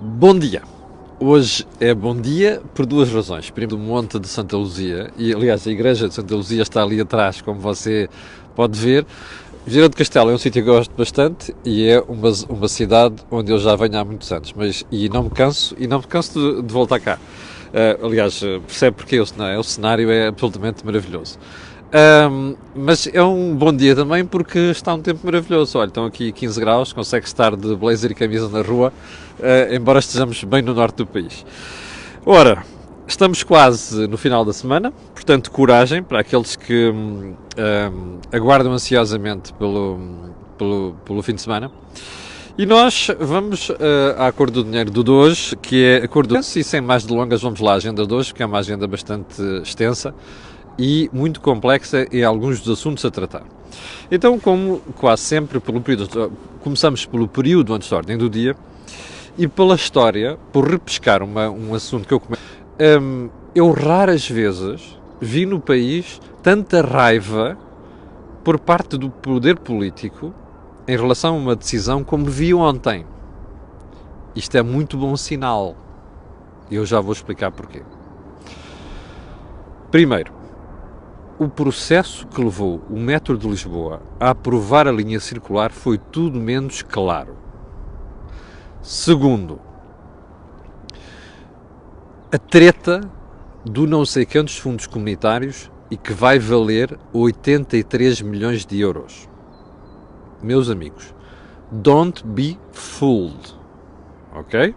Bom dia. Hoje é bom dia por duas razões. Primeiro, do Monte de Santa Luzia, e aliás a igreja de Santa Luzia está ali atrás, como você pode ver. Vieira do Castelo é um sítio que eu gosto bastante e é uma cidade onde eu já venho há muitos anos, e não me canso de voltar cá. Aliás, percebe porque o cenário é absolutamente maravilhoso. Mas é um bom dia também porque está um tempo maravilhoso. Olha, estão aqui 15 graus, consegue estar de blazer e camisa na rua, embora estejamos bem no norte do país. Ora, estamos quase no final da semana, portanto, coragem para aqueles que aguardam ansiosamente pelo fim de semana. E nós vamos à cor do dinheiro de hoje, que é a cor do... E sem mais delongas vamos lá à agenda de hoje, que é uma agenda bastante extensa e muito complexa em alguns dos assuntos a tratar. Então, como quase sempre, começamos pelo período antes da ordem do dia e pela história, por repescar um assunto que eu comecei. Eu raras vezes vi no país tanta raiva por parte do poder político em relação a uma decisão como vi ontem. Isto é muito bom sinal. E eu já vou explicar porquê. Primeiro, o processo que levou o metro de Lisboa a aprovar a linha circular foi tudo menos claro. Segundo, a treta do não sei quantos fundos comunitários e que vai valer 83 milhões de euros. Meus amigos, don't be fooled, ok?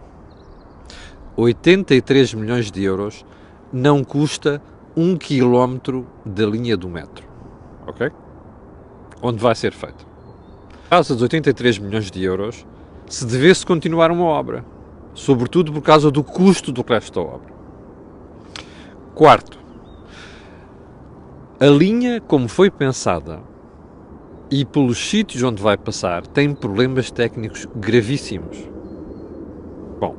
83 milhões de euros não custa 1 quilómetro da linha do metro, ok? Onde vai ser feito. Por causa dos 83 milhões de euros, se devesse continuar uma obra, sobretudo por causa do custo do resto da obra. Quarto, a linha, como foi pensada, e pelos sítios onde vai passar, tem problemas técnicos gravíssimos. Bom,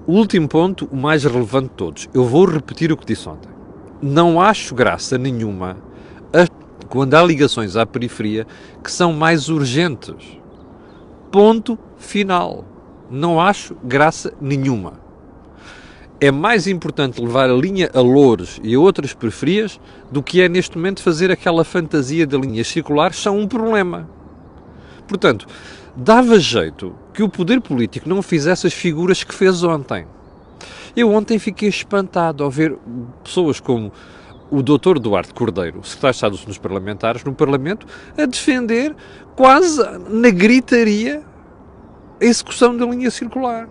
o último ponto, o mais relevante de todos, eu vou repetir o que disse ontem. Não acho graça nenhuma quando há ligações à periferia que são mais urgentes. Ponto final. Não acho graça nenhuma. É mais importante levar a linha a Loures e a outras periferias do que é neste momento fazer aquela fantasia de linhas circulares, são um problema. Portanto, dava jeito que o poder político não fizesse as figuras que fez ontem. Eu ontem fiquei espantado ao ver pessoas como o Dr. Duarte Cordeiro, secretário de Estado dos Assuntos Parlamentares, no Parlamento, a defender quase na gritaria a execução da linha circular.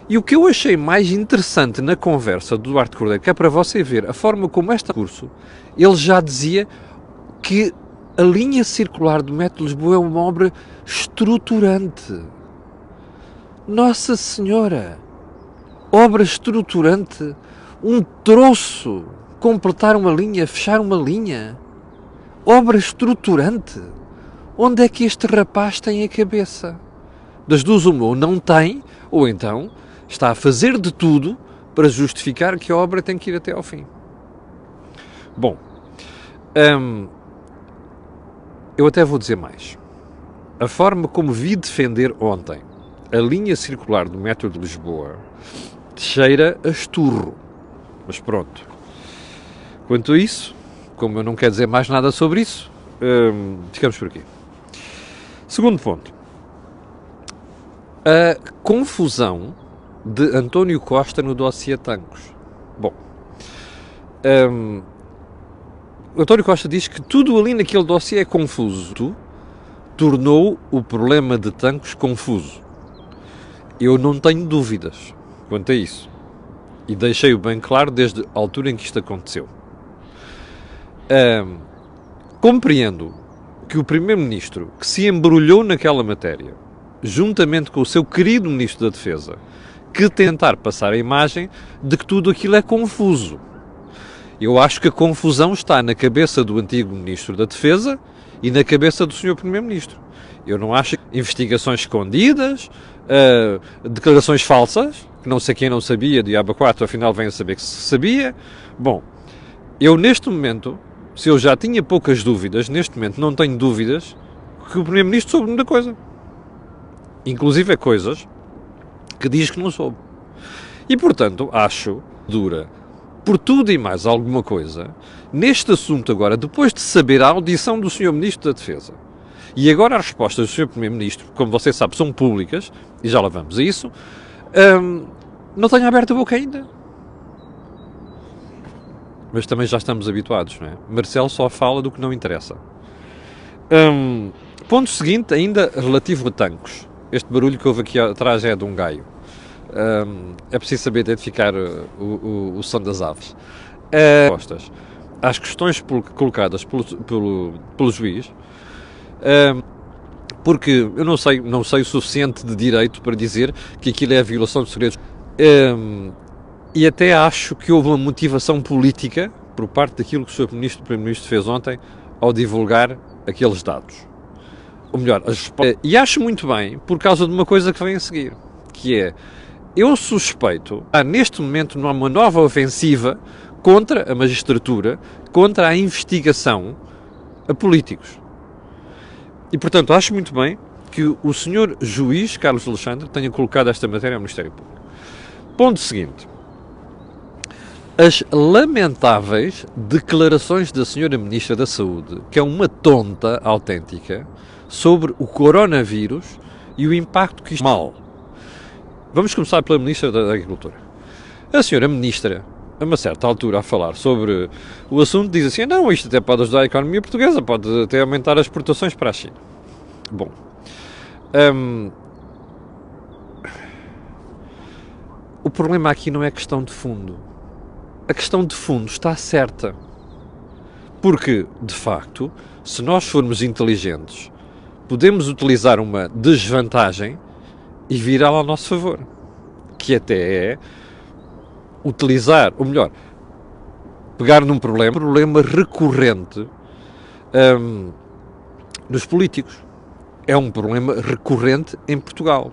E o que eu achei mais interessante na conversa do Duarte Cordeiro, que é para você ver a forma como este curso, ele já dizia que a linha circular do metro de Lisboa é uma obra estruturante. Nossa Senhora! Obra estruturante, um troço, completar uma linha, fechar uma linha. Obra estruturante. Onde é que este rapaz tem a cabeça? Das duas uma, ou não tem, ou então está a fazer de tudo para justificar que a obra tem que ir até ao fim. Bom, eu até vou dizer mais. A forma como vi defender ontem a linha circular do metro de Lisboa cheira a esturro. Mas pronto. Quanto a isso, como eu não quero dizer mais nada sobre isso, ficamos por aqui. Segundo ponto. A confusão de António Costa no dossiê Tancos. Bom, António Costa diz que tudo ali naquele dossiê é confuso. Tornou o problema de Tancos confuso. Eu não tenho dúvidas quanto a isso. E deixei-o bem claro desde a altura em que isto aconteceu. Compreendo que o Primeiro-Ministro, que se embrulhou naquela matéria, juntamente com o seu querido Ministro da Defesa, que tentar passar a imagem de que tudo aquilo é confuso. Eu acho que a confusão está na cabeça do antigo Ministro da Defesa e na cabeça do Sr. Primeiro-Ministro. Eu não acho investigações escondidas, declarações falsas, que não sei quem não sabia, diabo 4, afinal vem a saber que se sabia. Bom, eu neste momento, se eu já tinha poucas dúvidas, neste momento não tenho dúvidas que o Primeiro-Ministro soube muita coisa. Inclusive coisas que diz que não soube. E, portanto, acho dura, por tudo e mais alguma coisa, neste assunto agora, depois de saber a audição do Sr. Ministro da Defesa, e agora as respostas do Sr. Primeiro-Ministro, como você sabe, são públicas, e já lá vamos a isso, não tenho aberto a boca ainda. Mas também já estamos habituados, não é? Marcelo só fala do que não interessa. Ponto seguinte, ainda relativo a Tancos. Este barulho que houve aqui atrás é de um gaio. É preciso saber identificar o som das aves. Respostas às questões colocadas pelo juiz, porque eu não sei o suficiente de direito para dizer que aquilo é a violação de segredos. E até acho que houve uma motivação política por parte daquilo que o Sr. Primeiro-Ministro fez ontem ao divulgar aqueles dados. Ou melhor, e acho muito bem por causa de uma coisa que vem a seguir, que é, eu suspeito, neste momento não há uma nova ofensiva contra a magistratura, contra a investigação a políticos. E, portanto, acho muito bem que o Sr. Juiz Carlos Alexandre tenha colocado esta matéria ao Ministério Público. Ponto seguinte. As lamentáveis declarações da Sra. Ministra da Saúde, que é uma tonta autêntica, sobre o coronavírus e o impacto que isto tem. Mal. Vamos começar pela Ministra da Agricultura. A Sra. Ministra, a uma certa altura, a falar sobre o assunto, diz assim, não, isto até pode ajudar a economia portuguesa, pode até aumentar as exportações para a China. Bom. O problema aqui não é questão de fundo. A questão de fundo está certa. Porque, de facto, se nós formos inteligentes, podemos utilizar uma desvantagem e virá-la ao nosso favor. Que até é utilizar, ou melhor, pegar num problema recorrente dos políticos. É um problema recorrente em Portugal.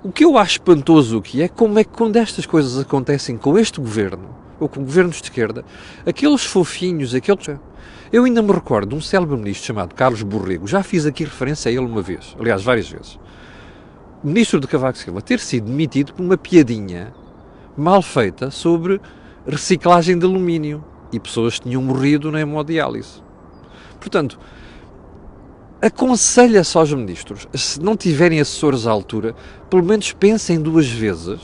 O que eu acho espantoso aqui é como é que quando estas coisas acontecem com este governo, ou com governos de esquerda, aqueles fofinhos, Eu ainda me recordo de um célebre ministro chamado Carlos Borrego, já fiz aqui referência a ele uma vez, aliás, várias vezes. O ministro de Cavaco Silva ter sido demitido por uma piadinha mal feita sobre reciclagem de alumínio e pessoas que tinham morrido na hemodiálise. Portanto, aconselha-se aos ministros, se não tiverem assessores à altura, pelo menos pensem duas vezes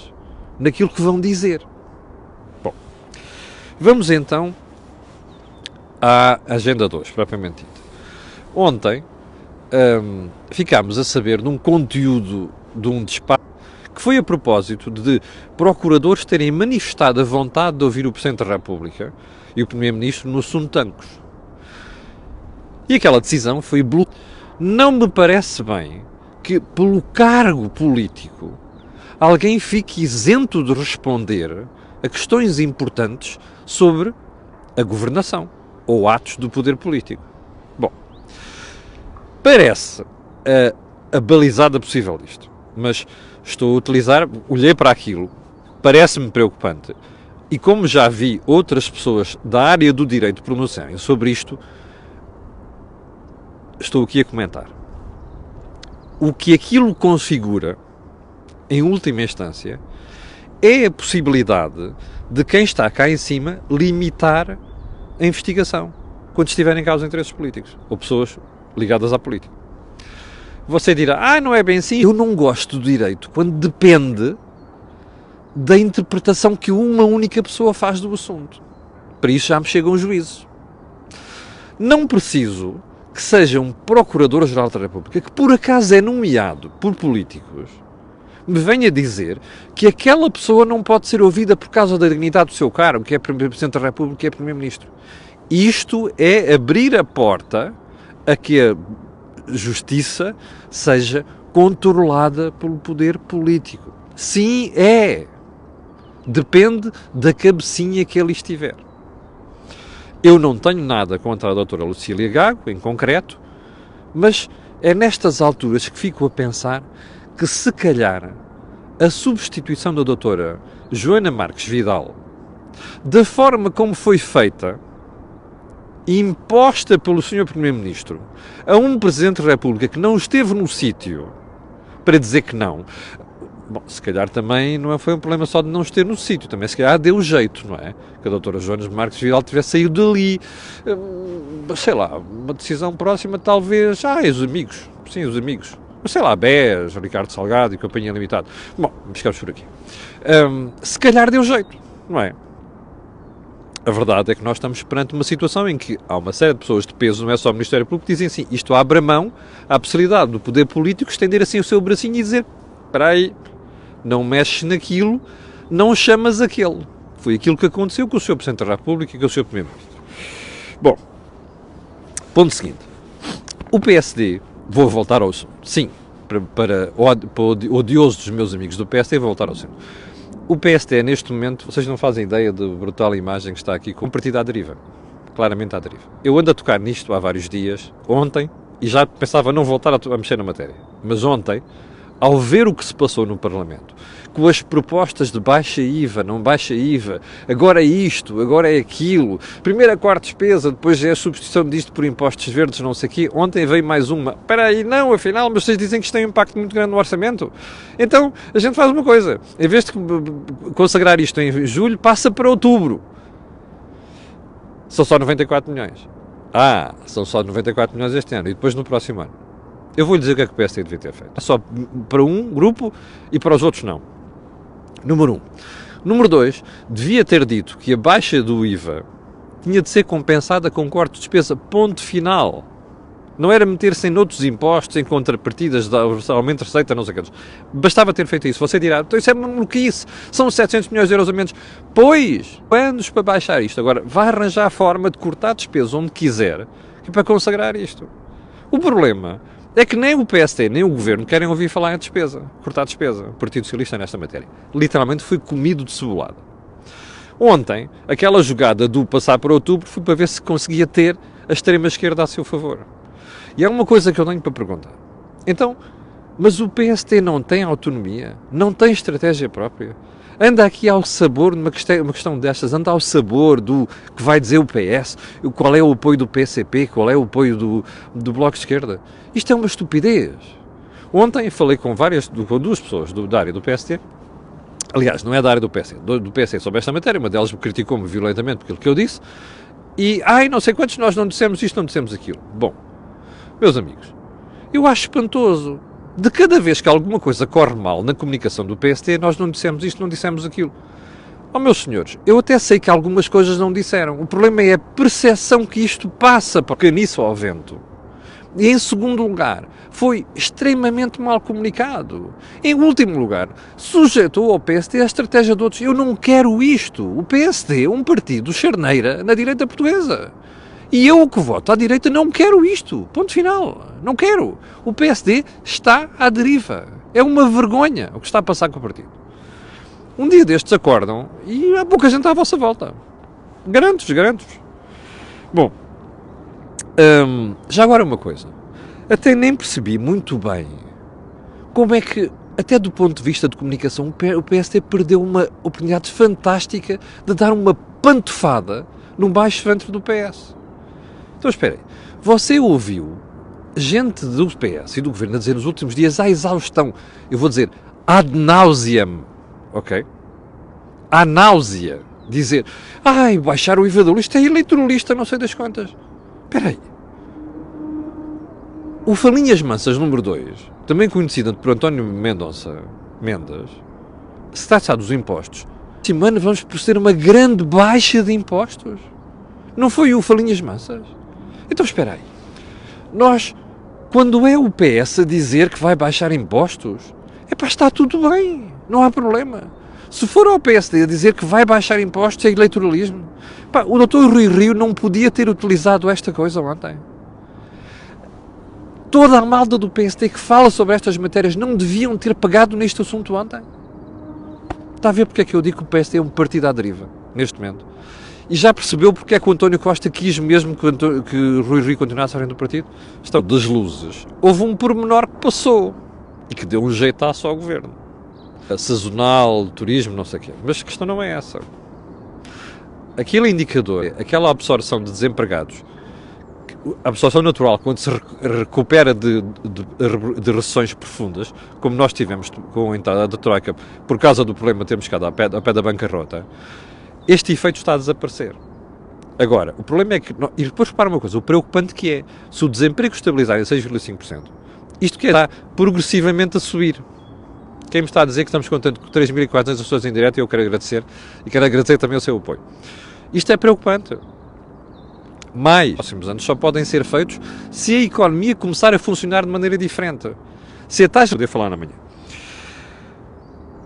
naquilo que vão dizer. Bom, vamos então à agenda 2, propriamente dita. Ontem ficámos a saber de um conteúdo de um despacho que foi a propósito de procuradores terem manifestado a vontade de ouvir o Presidente da República e o Primeiro-Ministro no assunto Tancos. E aquela decisão foi bloqueada. Não me parece bem que, pelo cargo político, alguém fique isento de responder a questões importantes sobre a governação ou atos do poder político. Bom, parece a balizada possível disto, mas estou a utilizar, olhei para aquilo, parece-me preocupante, e como já vi outras pessoas da área do direito pronunciarem sobre isto, estou aqui a comentar. O que aquilo configura, em última instância, é a possibilidade de quem está cá em cima limitar a investigação quando estiverem em causa interesses políticos ou pessoas ligadas à política. Você dirá, não é bem assim. Eu não gosto do direito quando depende da interpretação que uma única pessoa faz do assunto. Para isso já me chegam os juízes. Não preciso que seja um Procurador-Geral da República, que por acaso é nomeado por políticos, me venha dizer que aquela pessoa não pode ser ouvida por causa da dignidade do seu cargo, que é Presidente da República, que é Primeiro-Ministro. Isto é abrir a porta a que a justiça seja controlada pelo poder político. Sim, é. Depende da cabecinha que ele estiver. Eu não tenho nada contra a doutora Lucília Gago, em concreto, mas é nestas alturas que fico a pensar que, se calhar, a substituição da doutora Joana Marques Vidal, da forma como foi feita, imposta pelo Sr. Primeiro-Ministro, a um Presidente da República que não esteve no sítio para dizer que não, Bom, se calhar também não foi um problema só de não os ter no sítio, também se calhar deu jeito, não é? Que a doutora Joanas Marques Vidal tivesse saído dali, sei lá, uma decisão próxima talvez, os amigos, sim, os amigos, mas sei lá, BES, Ricardo Salgado e Companhia Limitada. Bom, ficamos por aqui. Se calhar deu jeito, não é? A verdade é que nós estamos perante uma situação em que há uma série de pessoas de peso, não é só o Ministério Público, que dizem assim, isto abre a mão à possibilidade do poder político estender assim o seu bracinho e dizer, espera aí, não mexes naquilo, não chamas aquele. Foi aquilo que aconteceu com o Sr. Presidente da República e com o Sr. Primeiro-Ministro. Bom, ponto seguinte. O PSD, vou voltar ao assunto, sim, para o odioso dos meus amigos do PSD, vou voltar ao assunto. O PSD, neste momento, vocês não fazem ideia da brutal imagem que está aqui com o partido à deriva. Claramente à deriva. Eu ando a tocar nisto há vários dias, ontem, e já pensava não voltar a mexer na matéria. Mas ontem, ao ver o que se passou no Parlamento, com as propostas de baixa IVA, não baixa IVA, agora é isto, agora é aquilo, primeiro a quarta despesa, depois é a substituição disto por impostos verdes, não sei o quê, ontem veio mais uma, espera aí, não, afinal, mas vocês dizem que isto tem um impacto muito grande no orçamento, então a gente faz uma coisa, em vez de consagrar isto em julho, passa para outubro, são só 94 milhões, são só 94 milhões este ano, e depois no próximo ano. Eu vou-lhe dizer o que é que o PSD devia ter feito. Só para um grupo e para os outros não. Número 1. Número 2, devia ter dito que a baixa do IVA tinha de ser compensada com corte de despesa. Ponto final. Não era meter-se em outros impostos, em contrapartidas de aumento de receita, não sei o que. Bastava ter feito isso. Você dirá, então isso é maluquice, são 700 milhões de euros a menos. Pois, anos para baixar isto. Agora, vai arranjar a forma de cortar despesa onde quiser, que é para consagrar isto. O problema é que nem o PSD, nem o Governo querem ouvir falar em despesa, cortar despesa. O Partido Socialista nesta matéria. Literalmente foi comido de cebolada. Ontem, aquela jogada do passar para outubro foi para ver se conseguia ter a extrema-esquerda a seu favor. E é uma coisa que eu tenho para perguntar. Então, mas o PSD não tem autonomia? Não tem estratégia própria? Anda aqui ao sabor, uma questão destas, anda ao sabor do que vai dizer o PS, qual é o apoio do PCP, qual é o apoio do Bloco de Esquerda. Isto é uma estupidez. Ontem falei com duas pessoas da área do PSD, aliás, não é da área do PSD, do PSD sobre esta matéria, uma delas me criticou-me violentamente por aquilo que eu disse, e, não sei quantos, nós não dissemos isto, não dissemos aquilo. Bom, meus amigos, eu acho espantoso. De cada vez que alguma coisa corre mal na comunicação do PSD, nós não dissemos isto, não dissemos aquilo. Meus senhores, eu até sei que algumas coisas não disseram. O problema é a percepção que isto passa por caniço ao vento. E em segundo lugar, foi extremamente mal comunicado. Em último lugar, sujeitou ao PSD a estratégia de outros. Eu não quero isto. O PSD é um partido charneira na direita portuguesa. E eu que voto à direita não quero isto. Ponto final. Não quero. O PSD está à deriva. É uma vergonha o que está a passar com o partido. Um dia destes acordam e há pouca gente à vossa volta. Garanto-vos. Bom, já agora uma coisa. Até nem percebi muito bem como é que, até do ponto de vista de comunicação, o PSD perdeu uma oportunidade fantástica de dar uma pantofada no baixo ventre do PS. Então, espera aí. Você ouviu gente do PS e do Governo a dizer nos últimos dias à exaustão, eu vou dizer ad nauseam, ok? À náusea, dizer, baixar o IVA da luz, isto é eleitoralista, não sei das quantas. Espera aí. O Falinhas Mansas número 2, também conhecido por António Mendes, se trata dos impostos, mano, vamos proceder a uma grande baixa de impostos. Não foi o Falinhas Mansas? Então, espera aí. Nós, quando é o PS a dizer que vai baixar impostos, está tudo bem, não há problema. Se for ao PSD a dizer que vai baixar impostos, é eleitoralismo. O Dr. Rui Rio não podia ter utilizado esta coisa ontem. Toda a malda do PSD que fala sobre estas matérias não deviam ter pegado neste assunto ontem. Está a ver porque é que eu digo que o PSD é um partido à deriva, neste momento? E já percebeu porque é que o António Costa quis mesmo que Rui Rio continuasse à frente do partido? Estão das luzes. Houve um pormenor que passou e que deu um jeitaço ao governo. Sazonal, turismo, não sei o quê. Mas a questão não é essa. Aquele indicador, aquela absorção de desempregados, A absorção natural, quando se recupera de recessões profundas, como nós tivemos com a entrada da Troika, por causa do problema de termos ficado ao pé da bancarrota, este efeito está a desaparecer. Agora, o problema é que... E depois repara uma coisa, o preocupante que é, se o desemprego estabilizar em 6,5%, isto que está progressivamente a subir. Quem me está a dizer que estamos contentes com 3.400 pessoas em direto, eu quero agradecer, e quero agradecer também o seu apoio. Isto é preocupante. Mas, os próximos anos só podem ser feitos se a economia começar a funcionar de maneira diferente. Se a taxa... Poder falar amanhã.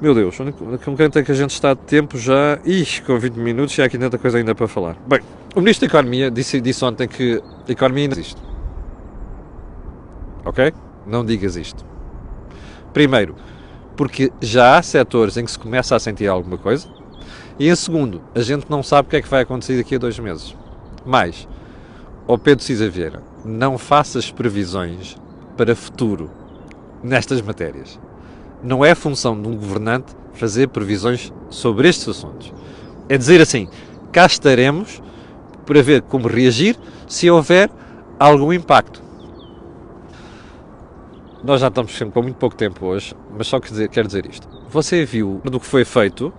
Meu Deus, como quanto é que a gente está de tempo já? Com 20 minutos e há aqui tanta coisa ainda para falar. Bem, o Ministro da Economia disse ontem que a economia não existe. Ok? Não digas isto. Primeiro, porque já há setores em que se começa a sentir alguma coisa. E em segundo, a gente não sabe o que é que vai acontecer daqui a 2 meses. Mas, ó Pedro Cisa Vieira, não faças previsões para futuro nestas matérias. Não é função de um governante fazer previsões sobre estes assuntos. É dizer assim, cá estaremos para ver como reagir se houver algum impacto. Nós já estamos sempre com muito pouco tempo hoje, mas só quero dizer isto. Você viu do que foi feito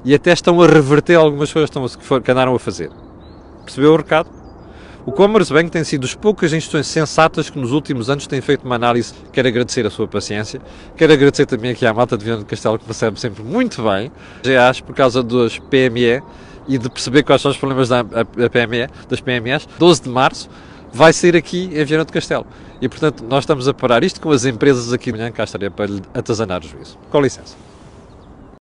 e até estão a reverter algumas coisas que andaram a fazer. Percebeu o recado? O Commerzbank tem sido das poucas instituições sensatas que nos últimos anos têm feito uma análise. Quero agradecer a sua paciência. Quero agradecer também aqui à malta de Viana do Castelo, que percebe sempre muito bem, GAs, por causa dos PME e de perceber quais são os problemas das PMEs. 12 de março vai sair aqui em Viana do Castelo. E, portanto, nós estamos a parar isto com as empresas aqui de manhã, cá estarei para lhe atazanar o juízo. Com licença.